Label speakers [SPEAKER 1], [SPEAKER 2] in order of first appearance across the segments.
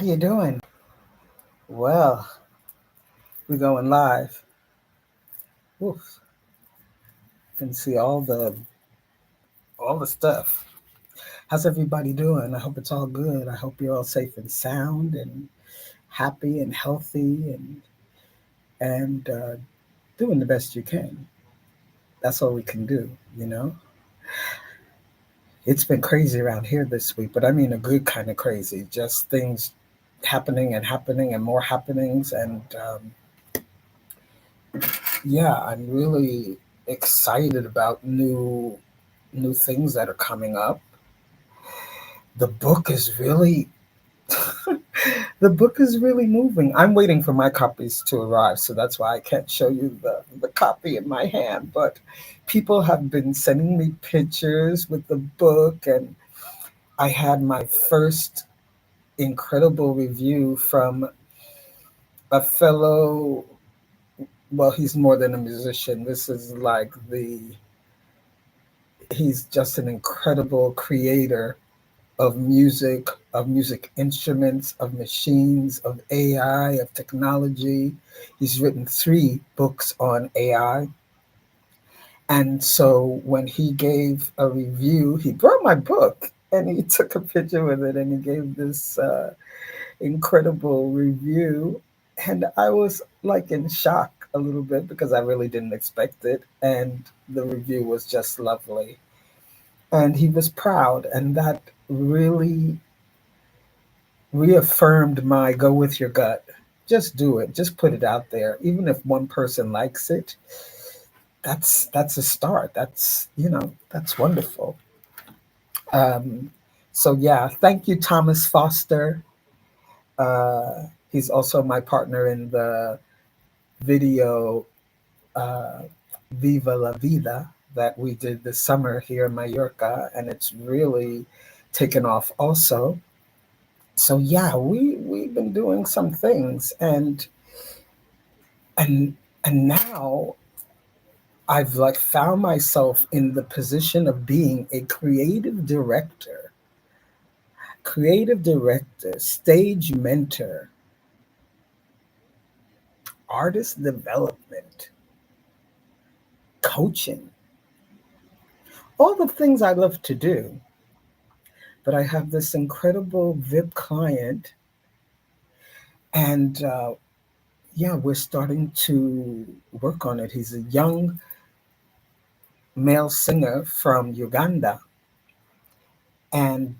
[SPEAKER 1] you doing? Well, we're going live. Oof, can see all the stuff. How's everybody doing? I hope it's all good. I hope you're all safe and sound and happy and healthy and doing the best you can. That's all we can do, you know. It's been crazy around here this week, but I mean a good kind of crazy. Just things happening and happening and more happenings, and yeah, I'm really excited about new things that are coming up. The book is really the book is really moving. I'm waiting for my copies to arrive, so that's why I can't show you the copy in my hand. But people have been sending me pictures with the book, and I had my first incredible review from a fellow. Well, he's more than a musician. This is like the he's just an incredible creator of music instruments, of machines, of AI, of technology. He's written three books on AI. And so when he gave a review, he brought my book and he took a picture with it and he gave this incredible review. And I was like in shock a little bit because I really didn't expect it. And the review was just lovely. And he was proud. And that really reaffirmed my go with your gut. Just do it. Just put it out there. Even if one person likes it, that's a start. That's wonderful. Um, so yeah, thank you, Thomas Foster. He's also my partner in the video uh, Viva la Vida that we did this summer here in Mallorca, and it's really taken off also. So yeah, we've been doing some things, and and now I've like found myself in the position of being a creative director, stage mentor, artist development, coaching, all the things I love to do. But I have this incredible VIP client, and yeah, we're starting to work on it. He's a young male singer from Uganda, and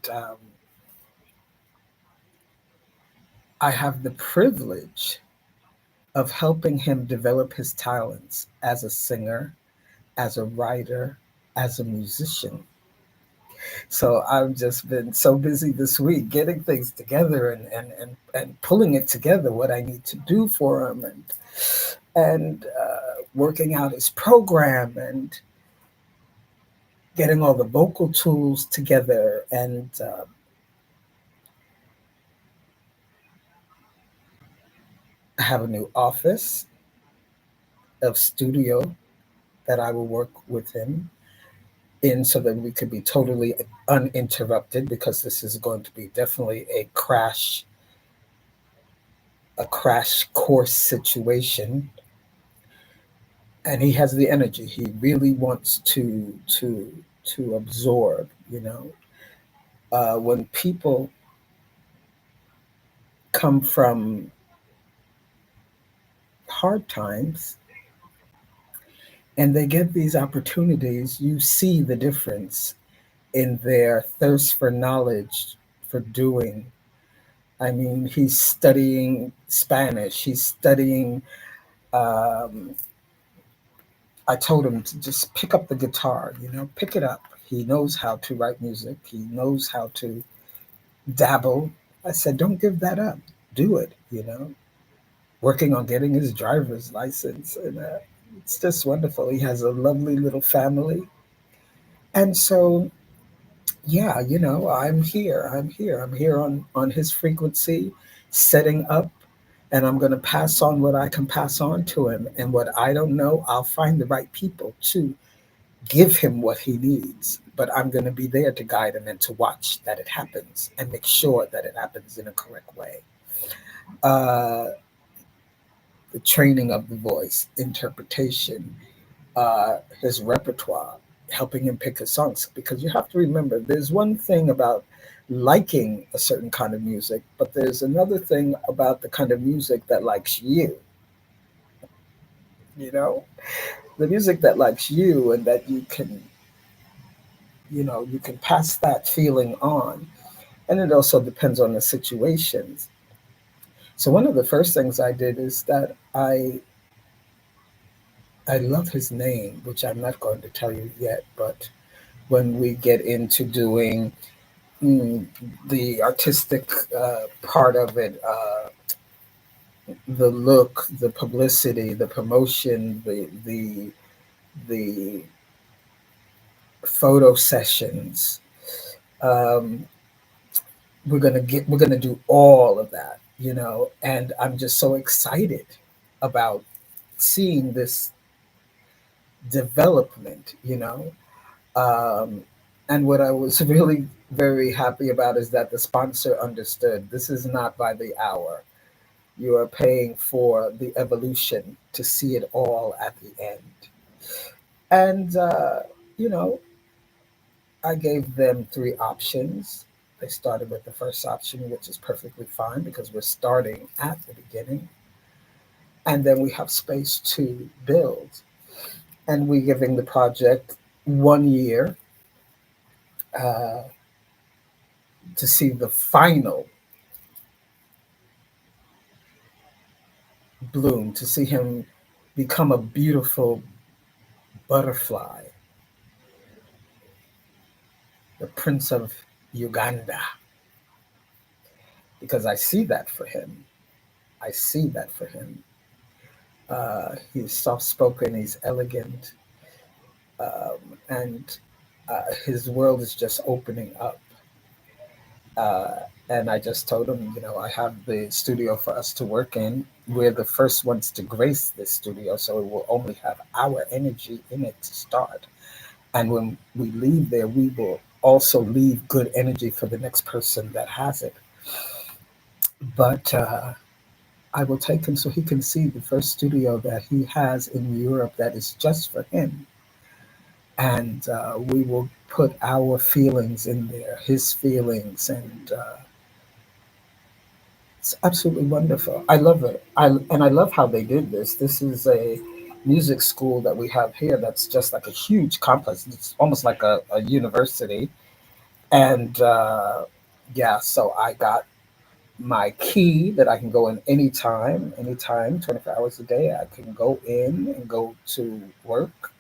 [SPEAKER 1] I have the privilege of helping him develop his talents as a singer, as a writer, as a musician. So I've just been so busy this week getting things together and pulling it together, what I need to do for him, and working out his program and getting all the vocal tools together. And I have a new office of studio that I will work with him in so that we could be totally uninterrupted because this is going to be definitely a crash course situation. And he has the energy. He really wants to absorb, when people come from hard times and they get these opportunities, you see the difference in their thirst for knowledge, for doing. I mean, he's studying Spanish. He's studying. Um, I told him to just pick up the guitar, pick it up. He knows how to write music. He knows how to dabble. I said, don't give that up. Do it. Working on getting his driver's license. And it's just wonderful. He has a lovely little family. And so, yeah, I'm here. I'm here. I'm here on his frequency, setting up, and I'm going to pass on what I can pass on to him. And what I don't know, I'll find the right people to give him what he needs. But I'm going to be there to guide him and to watch that it happens and make sure that it happens in a correct way. uh, the training of the voice, interpretation, his repertoire, helping him pick his songs. Because you have to remember, there's one thing about liking a certain kind of music, but there's another thing about the kind of music that likes you. You know, the music that likes you, and that you can, you can pass that feeling on. And it also depends on the situations. So one of the first things I did is that I love his name, which I'm not going to tell you yet, but when we get into doing mm, the artistic part of it, the look, the publicity, the promotion, the photo sessions, um, we're gonna do all of that, and I'm just so excited about seeing this development, and what I was really very happy about is that the sponsor understood this is not by the hour. You are paying for the evolution to see it all at the end. And, you know, I gave them three options. They started with the first option, which is perfectly fine because we're starting at the beginning. And then we have space to build. And we're giving the project 1 year uh, to see the final bloom, to see him become a beautiful butterfly, the Prince of Uganda, because I see that for him. I see that for him. He's soft spoken, he's elegant, and his world is just opening up. And I just told him, I have the studio for us to work in. We're the first ones to grace this studio, so it will only have our energy in it to start. And when we leave there, we will also leave good energy for the next person that has it. But I will take him so he can see the first studio that he has in Europe that is just for him. And we will put our feelings in there, his feelings, and it's absolutely wonderful. I love it. And I love how they did this. This is a music school that we have here that's just like a huge complex. It's almost like a university. And yeah, so I got my key that I can go in anytime, 24 hours a day. I can go in and go to work.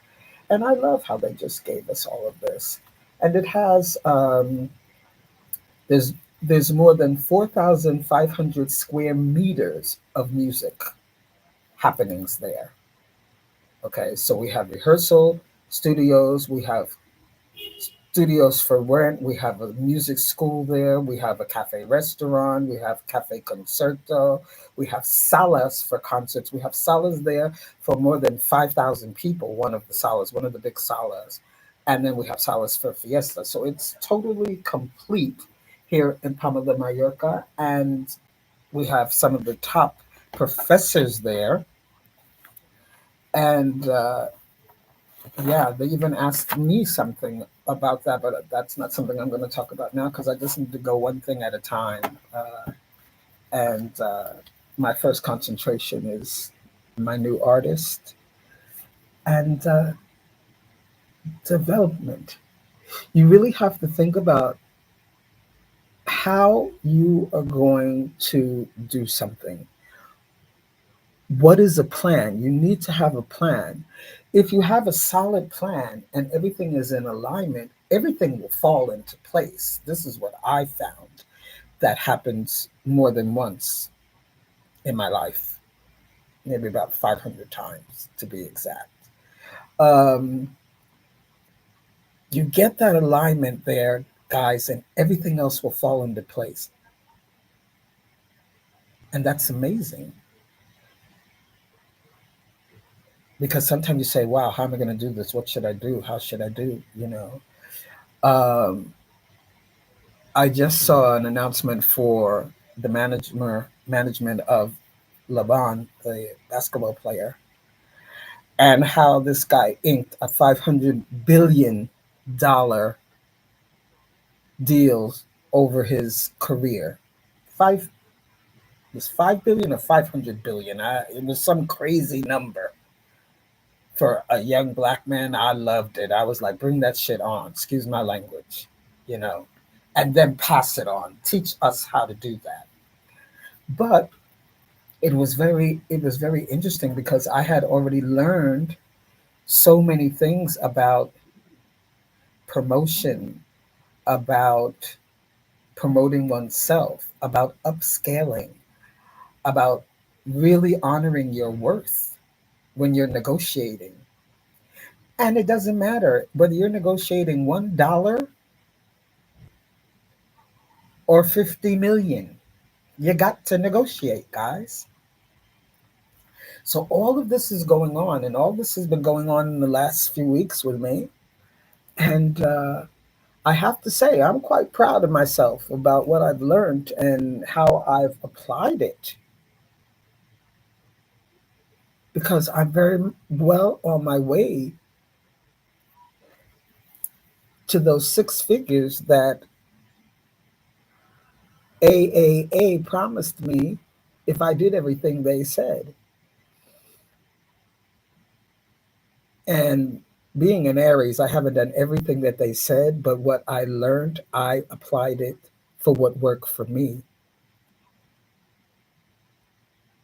[SPEAKER 1] And I love how they just gave us all of this. And it has, there's, there's more than 4,500 square meters of music happenings there. Okay, so we have rehearsal studios, we have studios for rent. We have a music school there. We have a cafe restaurant. We have cafe concerto. We have salas for concerts. We have salas there for more than 5,000 people. One of the salas, one of the big salas, and then we have salas for fiesta. So it's totally complete here in Palma de Mallorca, and we have some of the top professors there, and yeah, they even asked me something about that, but that's not something I'm going to talk about now because I just need to go one thing at a time. And my first concentration is my new artist and development. You really have to think about how you are going to do something. What is a plan? You need to have a plan. If you have a solid plan and everything is in alignment, everything will fall into place. This is what I found that happens more than once in my life, maybe about 500 times to be exact. Um, you get that alignment there, guys, and everything else will fall into place. And that's amazing because sometimes you say, wow, how am I going to do this? What should I do? How should I do? Um, I just saw an announcement for the manager. management of LeBron, the basketball player, and how this guy inked a $500 billion deals over his career. Five was 5 billion or 500 billion. It was some crazy number for a young black man. I loved it. I was like, bring that shit on. Excuse my language, you know, and then pass it on. Teach us how to do that. But it was very interesting because I had already learned so many things about promotion, about promoting oneself, about upscaling, about really honoring your worth when you're negotiating. And it doesn't matter whether you're negotiating $1 or 50 million. You got to negotiate, guys. So all of this is going on, and all this has been going on in the last few weeks with me. And I have to say, I'm quite proud of myself about what I've learned and how I've applied it because I'm very well on my way to those six figures that AAA promised me if I did everything they said. And being an Aries, I haven't done everything that they said, but what I learned, I applied it for what worked for me.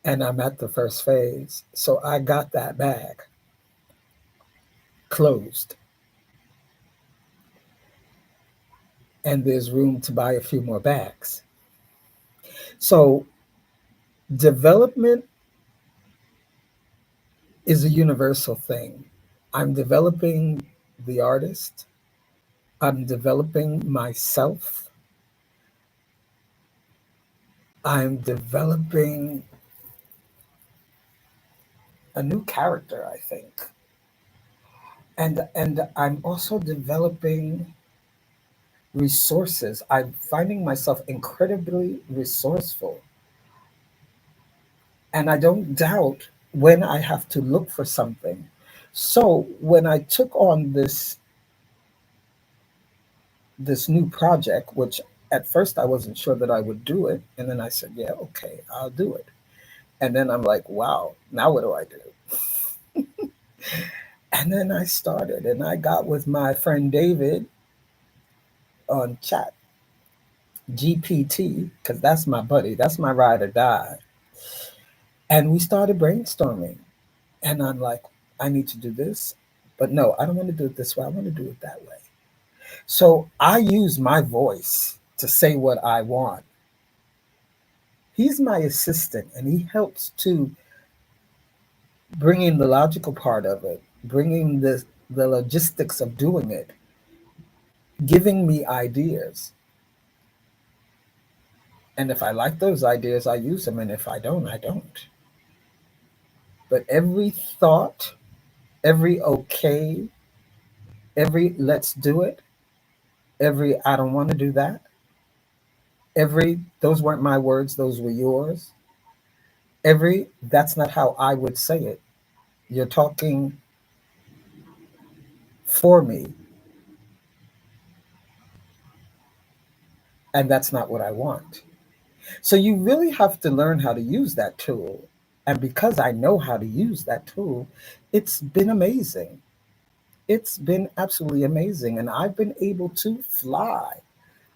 [SPEAKER 1] And I'm at the first phase. So I got that bag closed, and there's room to buy a few more bags. So development is a universal thing. I'm developing the artist, I'm developing myself, I'm developing a new character, I think. And I'm also developing resources. I'm finding myself incredibly resourceful. And I don't doubt when I have to look for something. So when I took on this new project, which at first I wasn't sure that I would do it, and then I said, "Yeah, okay, I'll do it." And then I'm like, "Wow, now what do I do?" And then I started, and I got with my friend David on Chat GPT because that's my buddy, that's my ride or die, and we started brainstorming. And I'm like, "I need to do this, but no, I don't want to do it this way. I want to do it that way." So I use my voice to say what I want. He's my assistant, and he helps to bring in the logical part of it, bringing the logistics of doing it, giving me ideas. And if I like those ideas, I use them, and if I don't, I don't. But every thought, every okay, every let's do it, every I don't want to do that, every those weren't my words, those were yours, every that's not how I would say it. You're talking for me, and that's not what I want. So you really have to learn how to use that tool. And because I know how to use that tool, it's been amazing. It's been absolutely amazing. And I've been able to fly.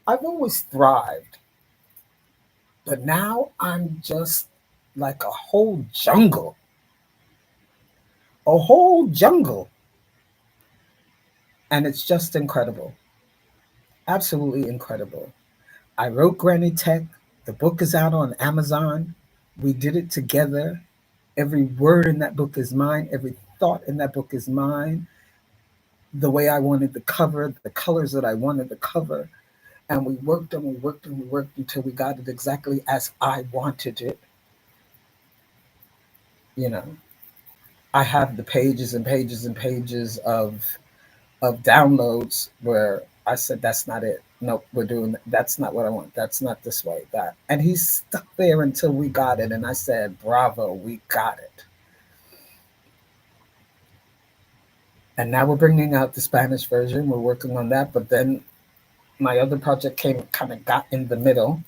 [SPEAKER 1] I've always thrived, but now I'm just like a whole jungle. And it's just incredible. Absolutely incredible. I wrote Granny Tech. The book is out on Amazon. We did it together. Every word in that book is mine. Every thought in that book is mine. The way I wanted the cover, the colors that I wanted the cover. And we worked and we worked and we worked until we got it exactly as I wanted it. You know, I have the pages and pages and pages of downloads where I said, that's not it. Nope, we're doing that's not what I want. That's not this way, that. And he stuck there until we got it. And I said, bravo, we got it. And now we're bringing out the Spanish version. We're working on that. But then my other project came, kind of got in the middle.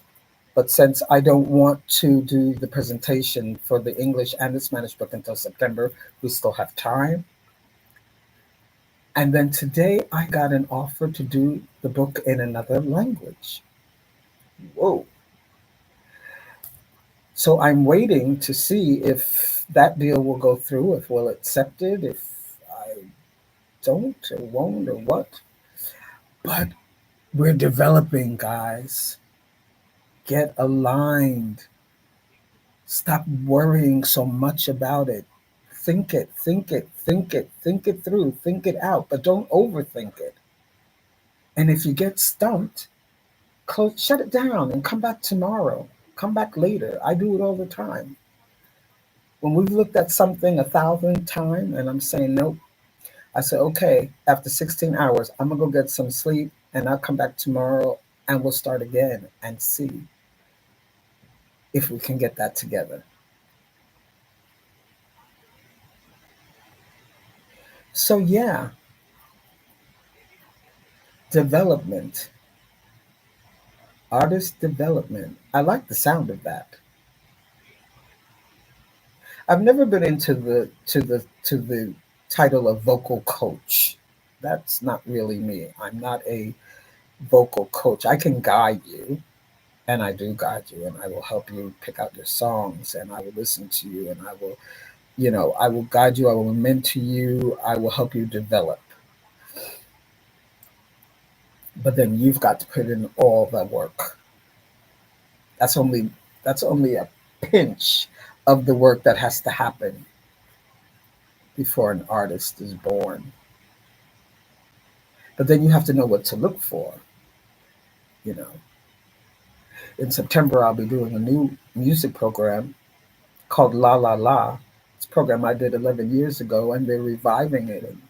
[SPEAKER 1] But since I don't want to do the presentation for the English and the Spanish book until September, we still have time. And then today I got an offer to do the book in another language. Whoa. So I'm waiting to see if that deal will go through, if we'll accept it, if I don't or won't or what. But we're developing, guys. Get aligned. Stop worrying so much about it. Think it, think it, think it, think it through, think it out, but don't overthink it. And if you get stumped, shut it down and come back tomorrow. Come back later. I do it all the time. When we've looked at something 1,000 times and I'm saying nope, I say, okay, after 16 hours, I'm going to go get some sleep and I'll come back tomorrow and we'll start again and see if we can get that together. So, yeah, development, artist development. I like the sound of that. I've never been into the title of vocal coach. That's not really me. I'm not a vocal coach. I can guide you, and I do guide you, and I will help you pick out your songs, and I will listen to you, and I will, I will guide you, I will mentor you, I will help you develop. But then you've got to put in all the work. That's only that's only a pinch of the work that has to happen before an artist is born. But then you have to know what to look for. You know, in September I'll be doing a new music program called La La La. It's a program I did 11 years ago, and they're reviving it. And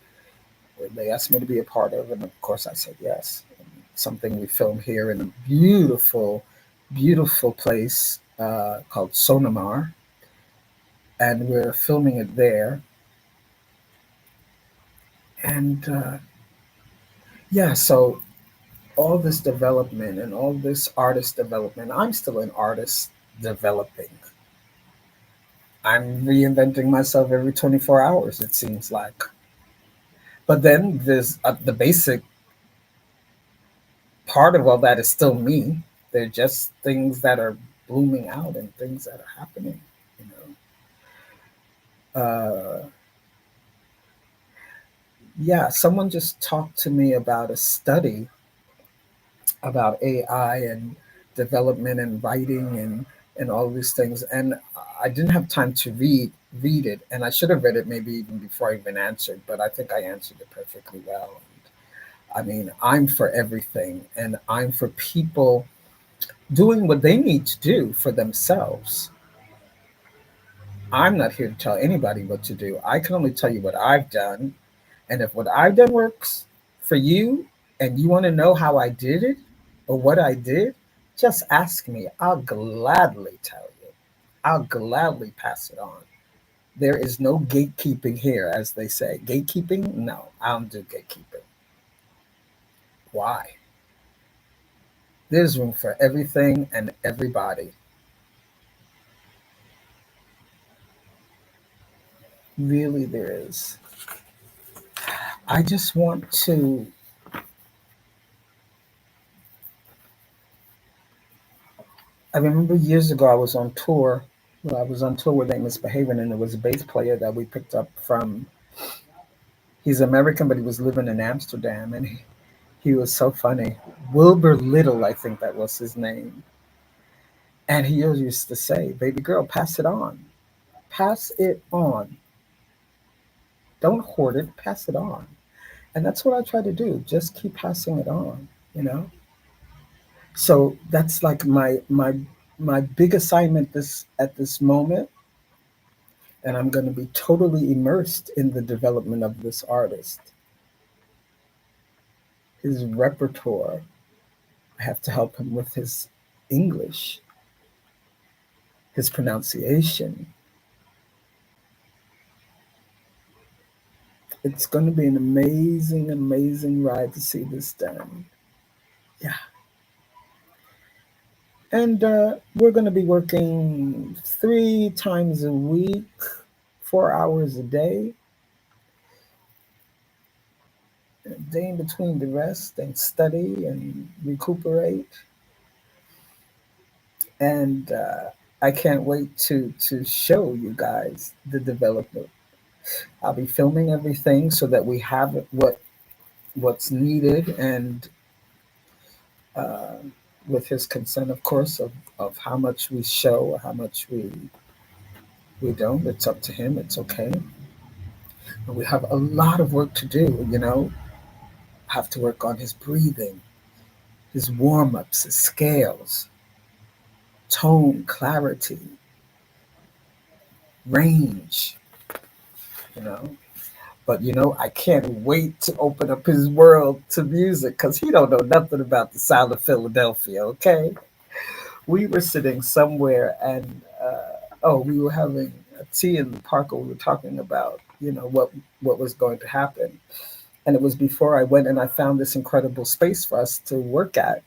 [SPEAKER 1] they asked me to be a part of, and of course I said yes. And something we filmed here in a beautiful, beautiful place called Sonamar, and we're filming it there. And yeah, so all this development and all this artist development, I'm still an artist developing. I'm reinventing myself every 24 hours, it seems like. But then there's the basic part of all that is still me. They're just things that are blooming out and things that are happening. You know, yeah. Someone just talked to me about a study about AI and development and writing and all these things, and I didn't have time to read it, and I should have read it maybe even before I even answered, but I think I answered it perfectly well. I mean, I'm for everything, and I'm for people doing what they need to do for themselves. I'm not here to tell anybody what to do. I can only tell you what I've done. And if what I've done works for you and you want to know how I did it or what I did, just ask me. I'll gladly tell you. I'll gladly pass it on. There is no gatekeeping here, as they say. Gatekeeping? No, I don't do gatekeeping. Why? There's room for everything and everybody. Really, there is. I just want to. I remember years ago I was on tour. Well, I was on tour with Amos Behaven, and there was a bass player that we picked up from. He's American, but he was living in Amsterdam, and he was so funny. Wilbur Little, I think that was his name. And he always used to say, "Baby girl, pass it on. Pass it on. Don't hoard it. Pass it on." And that's what I try to do. Just keep passing it on. You know. So that's like my big assignment this at this moment, and I'm going to be totally immersed in the development of this artist. his repertoire. I have to help him with his English, his pronunciation. It's going to be an amazing, amazing ride to see this done. Yeah. And we're going to be working 3 times a week, 4 hours a day, a day in between the rest and study and recuperate. And I can't wait to show you guys the development. I'll be filming everything so that we have what's needed, and uh, with his consent, of course, of how much we show or how much we don't. It's up to him. It's okay. And we have a lot of work to do. Have to work on his breathing, his warm ups, his scales, tone, clarity, range. You know, but I can't wait to open up his world to music because he don't know nothing about the sound of Philadelphia. Okay, we were sitting somewhere and we were having a tea in the park, and we were talking about what was going to happen, and it was before I went and I found this incredible space for us to work at,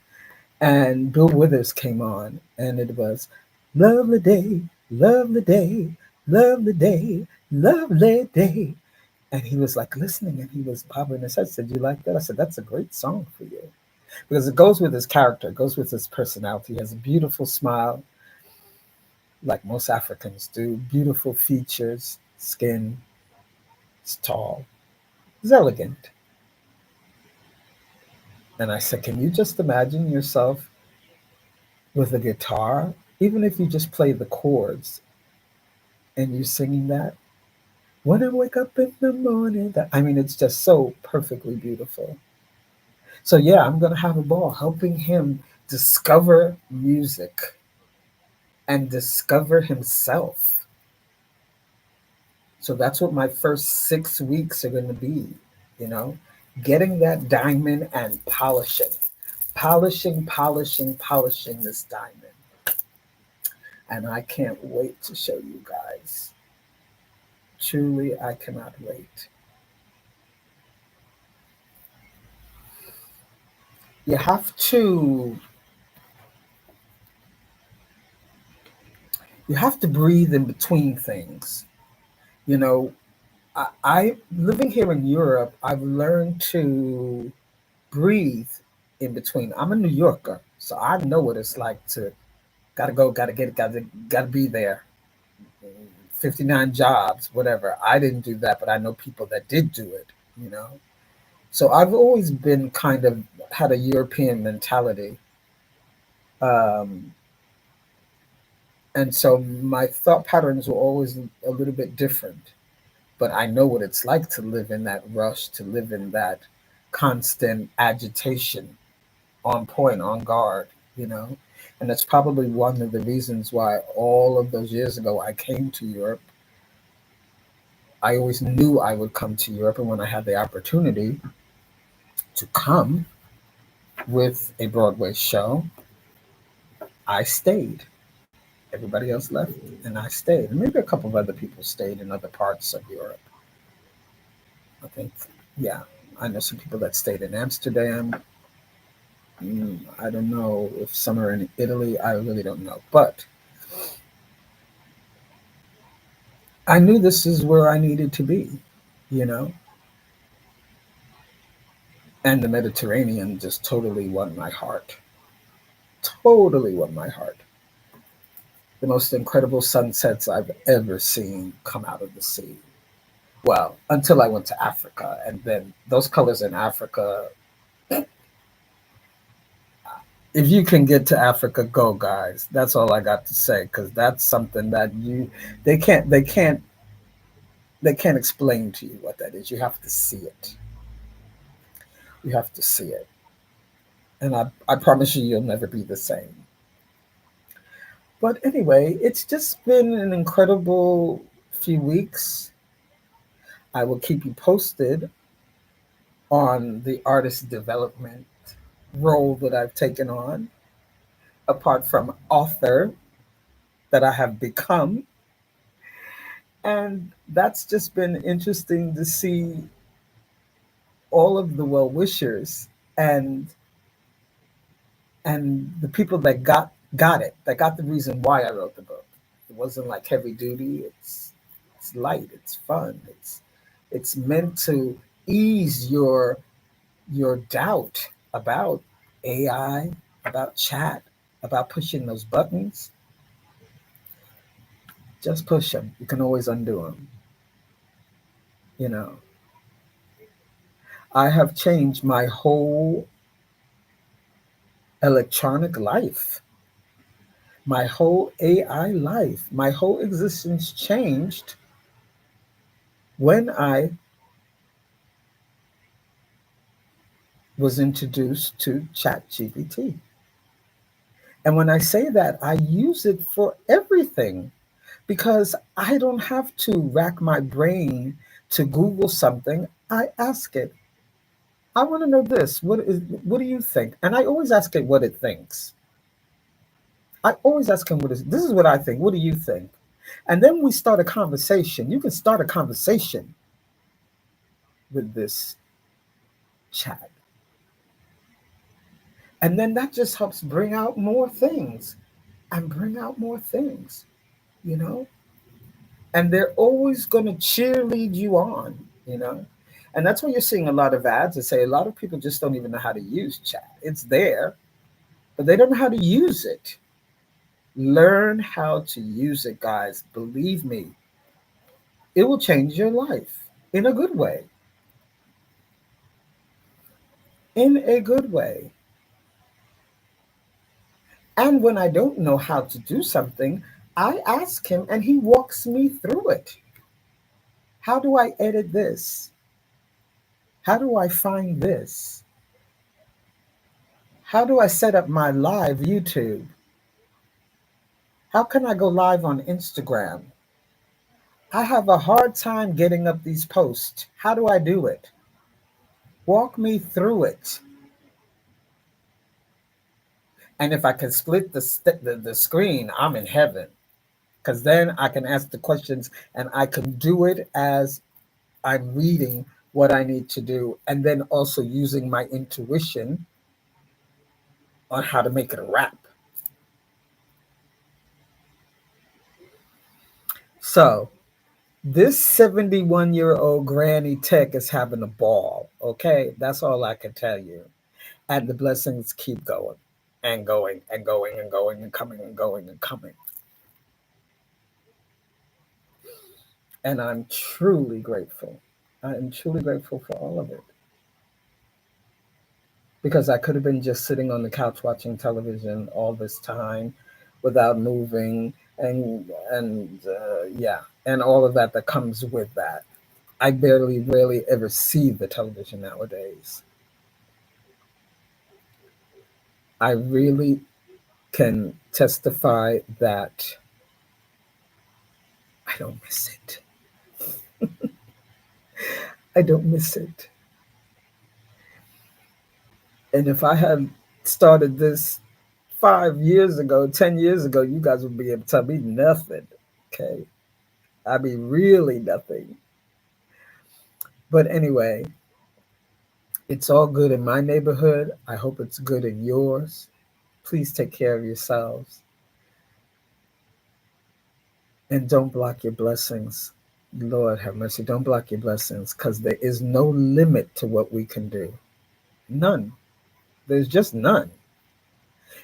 [SPEAKER 1] and Bill Withers came on, and it was lovely day, lovely day, lovely day, lovely day. And he was like listening, and he was bobbing his head. I said, "You like that?" I said, "That's a great song for you." Because it goes with his character, it goes with his personality. He has a beautiful smile, like most Africans do, beautiful features, skin, he's tall, he's elegant. And I said, "Can you just imagine yourself with a guitar, even if you just play the chords and you singing that? When I wake up in the morning," I mean, it's just so perfectly beautiful. So yeah, I'm gonna have a ball helping him discover music and discover himself. So that's what my first 6 weeks are gonna be, you know, getting that diamond and polishing this diamond. And I can't wait to show you guys. Truly, I cannot wait. You have to you have to breathe in between things. You know, I living here in Europe, I've learned to breathe in between. I'm a New Yorker, so I know what it's like to gotta go, gotta get it, gotta be there. 59 jobs, whatever. I didn't do that, but I know people that did do it, you know. So I've always been kind of had a European mentality. Um, and so my thought patterns were always a little bit different. But I know what it's like to live in that rush, to live in that constant agitation, on point, on guard, you know. And that's probably one of the reasons why all of those years ago I came to Europe. I always knew I would come to Europe, and when I had the opportunity to come with a Broadway show, I stayed. Everybody else left, and I stayed. And maybe a couple of other people stayed in other parts of Europe. I think, yeah, I know some people that stayed in Amsterdam. I don't know if some are in Italy. I really don't know. But I knew this is where I needed to be, you know? And the Mediterranean just totally won my heart. Totally won my heart. The most incredible sunsets I've ever seen come out of the sea. Well, until I went to Africa. And then those colors in Africa, if you can get to Africa, go, guys. That's all I got to say, because that's something that they can't, they can't, they can't explain to you what that is. You have to see it. You have to see it. And I promise you, you'll never be the same. But anyway, it's just been an incredible few weeks. I will keep you posted on the artist development role that I've taken on, apart from author that I have become. And that's just been interesting to see all of the well wishers and the people that got it, that got the reason why I wrote the book. It wasn't like heavy duty. It's light. It's fun. It's meant to ease your doubt about AI, about chat, about pushing those buttons. Just push them. You can always undo them. You know, I have changed my whole electronic life, my whole AI life, my whole existence changed when I was introduced to ChatGPT. And when I say that, I use it for everything because I don't have to rack my brain to Google something. I ask it, I want to know this. What do you think? And I always ask it what it thinks. I always ask him this is what I think. What do you think? And then we start a conversation. You can start a conversation with this chat. And then that just helps bring out more things and bring out more things, you know? And they're always going to cheerlead you on, you know? And that's why you're seeing a lot of ads that say a lot of people just don't even know how to use chat. It's there, but they don't know how to use it. Learn how to use it, guys. Believe me, it will change your life in a good way. In a good way. And when I don't know how to do something, I ask him and he walks me through it. How do I edit this? How do I find this? How do I set up my live YouTube? How can I go live on Instagram? I have a hard time getting up these posts. How do I do it? Walk me through it. And if I can split the screen, I'm in heaven. Because then I can ask the questions and I can do it as I'm reading what I need to do, and then also using my intuition on how to make it a rap. So, this 71-year-old granny tech is having a ball. Okay, that's all I can tell you. And the blessings keep going and going and going and going and coming and going and coming. And I'm truly grateful. I am truly grateful for all of it. Because I could have been just sitting on the couch watching television all this time without moving and and all of that that comes with that. I barely rarely ever see the television nowadays. I really can testify that I don't miss it. I don't miss it. And if I had started this 5 years ago, 10 years ago, you guys would be able to tell me nothing. Okay. I mean, really nothing. But anyway, it's all good in my neighborhood. I hope it's good in yours. Please take care of yourselves and don't block your blessings. Lord have mercy. Don't block your blessings because there is no limit to what we can do. None. There's just none.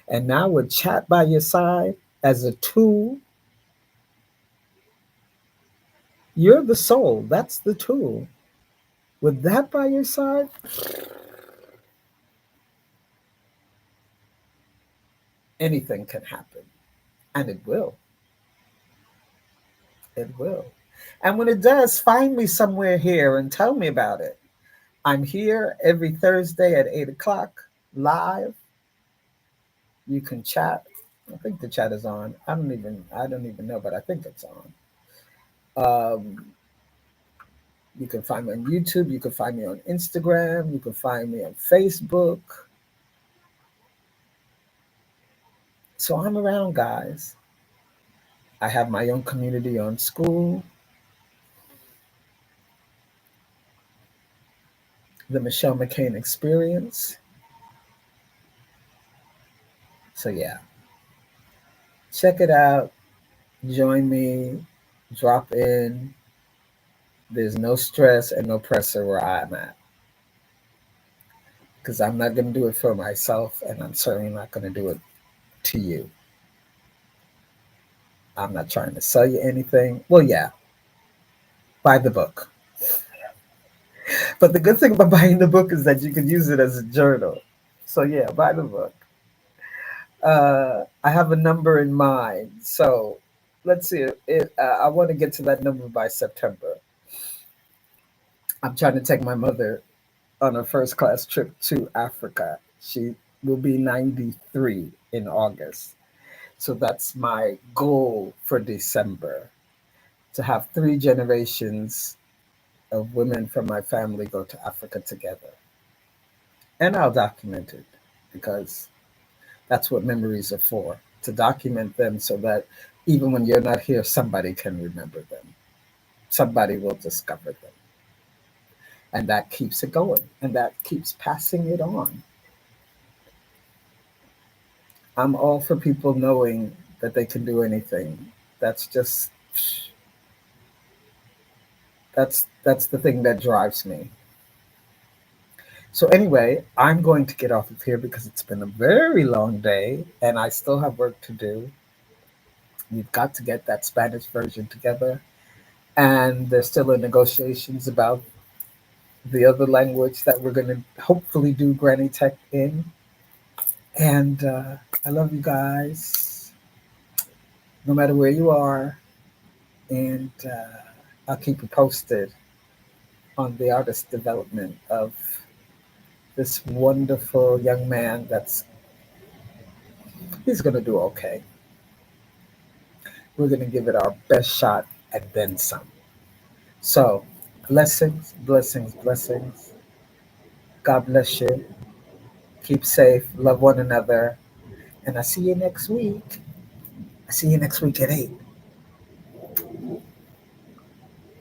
[SPEAKER 1] And now with chat by your side as a tool, you're the soul. That's the tool. With that by your side, anything can happen. And it will. It will. And when it does, find me somewhere here and tell me about it. I'm here every Thursday at 8 o'clock live. You can chat. I think the chat is on. I don't even know, but I think it's on. Um, You can find me on YouTube. You can find me on Instagram. You can find me on Facebook. So I'm around, guys. I have my own community on school, the Michelle McCain Experience. So yeah, check it out. Join me. Drop in. There's no stress and no pressure where I'm at because I'm not going to do it for myself, and I'm certainly not going to do it to you. I'm not trying to sell you anything. Well, yeah, buy the book. But the good thing about buying the book is that you can use it as a journal. So yeah, buy the book. I have a number in mind. So let's see. I want to get to that number by September. I'm trying to take my mother on a first class trip to Africa. She will be 93 in August. So that's my goal for December, to have three generations of women from my family go to Africa together. And I'll document it because that's what memories are for, to document them so that even when you're not here, somebody can remember them. Somebody will discover them. And that keeps it going and that keeps passing it on. I'm all for people knowing that they can do anything. That's just that's the thing that drives me. So anyway, I'm going to get off of here because it's been a very long day and I still have work to do. We've got to get that Spanish version together, and there's still in negotiations about the other language that we're going to hopefully do Granny Tech in. And I love you guys, no matter where you are, and I'll keep you posted on the artist development of this wonderful young man. He's going to do okay. We're going to give it our best shot and then some. So, blessings, blessings, blessings. God bless you. Keep safe. Love one another. And I see you next week. I see you next week at 8.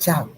[SPEAKER 1] Ciao.